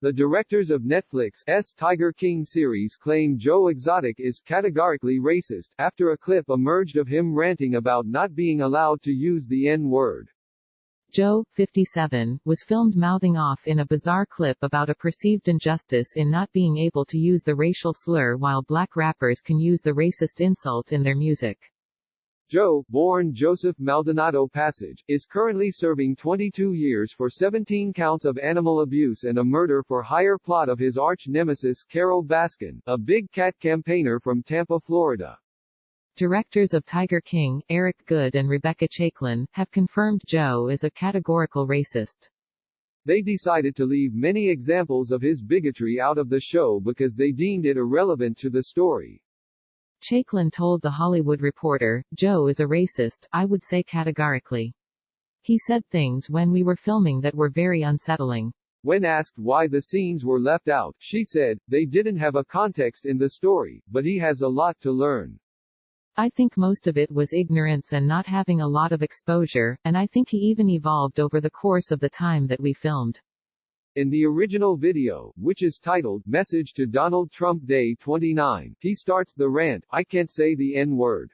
The directors of Netflix's Tiger King series claim Joe Exotic is categorically racist, after a clip emerged of him ranting about not being allowed to use the N-word. Joe, 57, was filmed mouthing off in a bizarre clip about a perceived injustice in not being able to use the racial slur while black rappers can use the racist insult in their music. Joe, born Joseph Maldonado Passage, is currently serving 22 years for 17 counts of animal abuse and a murder for hire plot of his arch-nemesis Carol Baskin, a big cat campaigner from Tampa, Florida. Directors of Tiger King, Eric Goode and Rebecca Chaiklin, have confirmed Joe is a categorical racist. They decided to leave many examples of his bigotry out of the show because they deemed it irrelevant to the story. Chaiklin told The Hollywood Reporter, "Joe is a racist, I would say categorically. He said things when we were filming that were very unsettling." When asked why the scenes were left out, she said, "They didn't have a context in the story, but he has a lot to learn. I think most of it was ignorance and not having a lot of exposure, and I think he even evolved over the course of the time that we filmed." In the original video, which is titled, Message to Donald Trump Day 29, he starts the rant, "I can't say the N-word."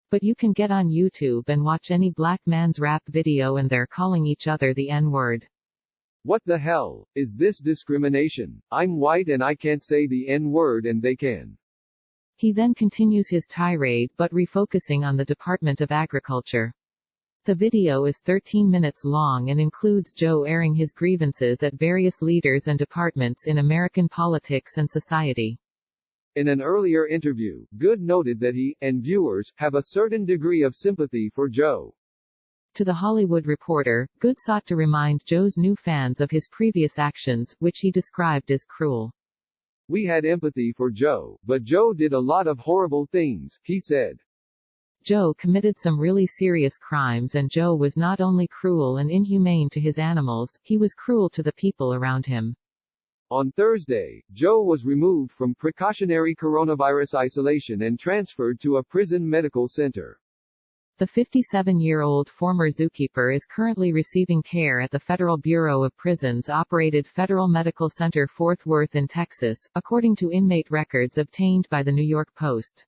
But you can get on YouTube and watch any black man's rap video and they're calling each other the N-word. What the hell? Is this discrimination? I'm white and I can't say the N-word and they can. He then continues his tirade but refocusing on the Department of Agriculture. The video is 13 minutes long and includes Joe airing his grievances at various leaders and departments in American politics and society. In an earlier interview, Goode noted that he, and viewers, have a certain degree of sympathy for Joe. To The Hollywood Reporter, Goode sought to remind Joe's new fans of his previous actions, which he described as cruel. "We had empathy for Joe, but Joe did a lot of horrible things," he said. Joe committed some really serious crimes and Joe was not only cruel and inhumane to his animals, he was cruel to the people around him. On Thursday, Joe was removed from precautionary coronavirus isolation and transferred to a prison medical center. The 57-year-old former zookeeper is currently receiving care at the Federal Bureau of Prisons-operated Federal Medical Center Fort Worth in Texas, according to inmate records obtained by the New York Post.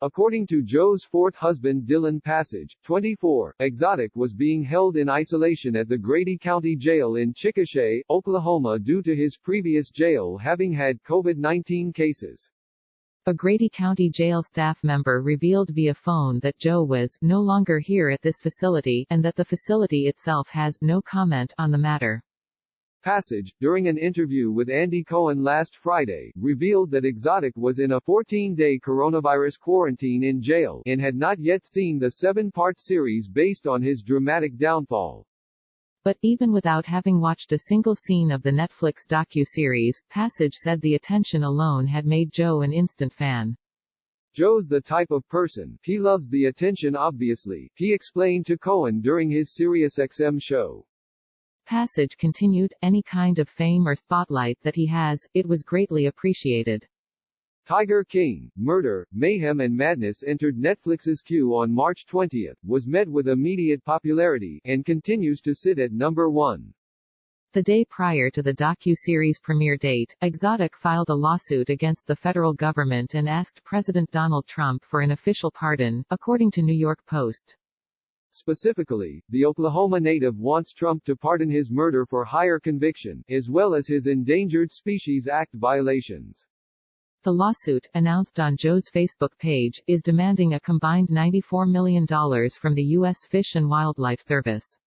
According to Joe's fourth husband Dylan Passage, 24, Exotic was being held in isolation at the Grady County Jail in Chickasha, Oklahoma due to his previous jail having had COVID-19 cases. A Grady County Jail staff member revealed via phone that Joe was no longer here at this facility, and that the facility itself has no comment on the matter. Passage, during an interview with Andy Cohen last Friday, revealed that Exotic was in a 14-day coronavirus quarantine in jail, and had not yet seen the 7-part series based on his dramatic downfall. But even without having watched a single scene of the Netflix docu-series, Passage said the attention alone had made Joe an instant fan. "Joe's the type of person, he loves the attention obviously," he explained to Cohen during his SiriusXM show. Passage continued, "Any kind of fame or spotlight that he has, it was greatly appreciated." Tiger King, Murder, Mayhem and Madness entered Netflix's queue on March 20, was met with immediate popularity, and continues to sit at number 1. The day prior to the docu-series premiere date, Exotic filed a lawsuit against the federal government and asked President Donald Trump for an official pardon, according to New York Post. Specifically, the Oklahoma native wants Trump to pardon his murder for hire conviction, as well as his Endangered Species Act violations. The lawsuit, announced on Joe's Facebook page, is demanding a combined $94 million from the U.S. Fish and Wildlife Service.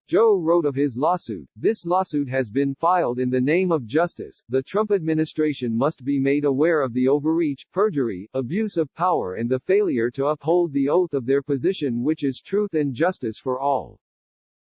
Joe wrote of his lawsuit, "This lawsuit has been filed in the name of justice. The Trump administration must be made aware of the overreach, perjury, abuse of power and the failure to uphold the oath of their position, which is truth and justice for all.